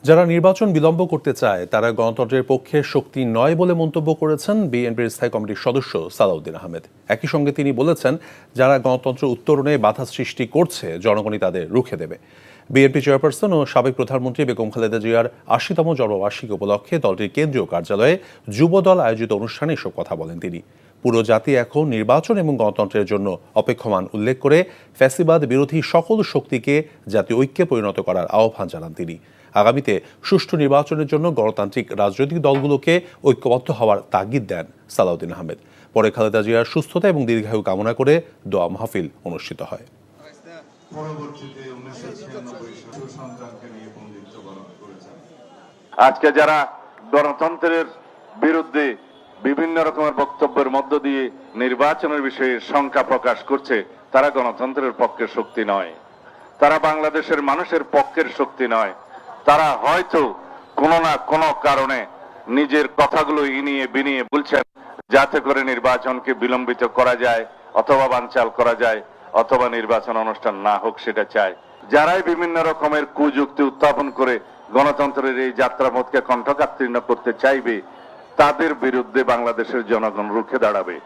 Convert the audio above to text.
যারা নির্বাচন বিলম্ব করতে চায় তারা গণতন্ত্রের পক্ষে শক্তি নয় বলে মন্তব্য করেছেন বিএনপির স্থায়ী কমিটির সদস্য সালাউদ্দিন আহমেদ। একই সঙ্গে তিনি বলেছেন, যারা গণতন্ত্র উত্তরণে বাধা সৃষ্টি করছে জনগণই তাদের রুখে দেবে। বিএনপি চেয়ারপারসন ও সাবেক প্রধানমন্ত্রী বেগম খালেদা জিয়ার ৮০তম জন্মবার্ষিকী উপলক্ষে দলটির কেন্দ্রীয় কার্যালয়ে যুবদল আয়োজিত অনুষ্ঠানে এসব কথা বলেন তিনি। পুরো জাতি এখন নির্বাচন এবং গণতন্ত্রের জন্য অপেক্ষমান উল্লেখ করে ফ্যাসিবাদ বিরোধী সকল শক্তিকে জাতীয় ঐক্যে পরিণত করার আহ্বান জানান তিনি। আগামীতে সুষ্ঠু নির্বাচনের জন্য গণতান্ত্রিক রাজনৈতিক দলগুলোকে ঐক্যবদ্ধ হওয়ার তাগিদ দেন সালাউদ্দিন আহমেদ। পরে খালেদা জিয়ার সুস্থতা এবং দীর্ঘায়ু কামনা করে দোয়া মাহফিল অনুষ্ঠিত হয়। আজকে যারা গণতন্ত্রের বিরুদ্ধে বিভিন্ন রকমের বক্তব্যের মধ্য দিয়ে নির্বাচনের বিষয়ে শঙ্কা প্রকাশ করছে, তারা গণতন্ত্রের পক্ষের শক্তি নয়, তারা বাংলাদেশের মানুষের পক্ষের শক্তি নয়। তারা হয়তো কোনো না কোনো কারণে নিজের কথাগুলো ইনিয়ে বিনিয়ে বলছেন যাতে করে নির্বাচনকে বিলম্বিত করা যায় অথবা বানচাল করা যায় অথবা নির্বাচন অনুষ্ঠান না হোক সেটা চায়। যারাই বিভিন্ন রকমের কুযুক্তি উত্থাপন করে গণতন্ত্রের এই যাত্রাপথকে কণ্ঠকাকীর্ণ করতে চাইবে, তাদের বিরুদ্ধে বাংলাদেশের জনগণ রুখে দাঁড়াবে।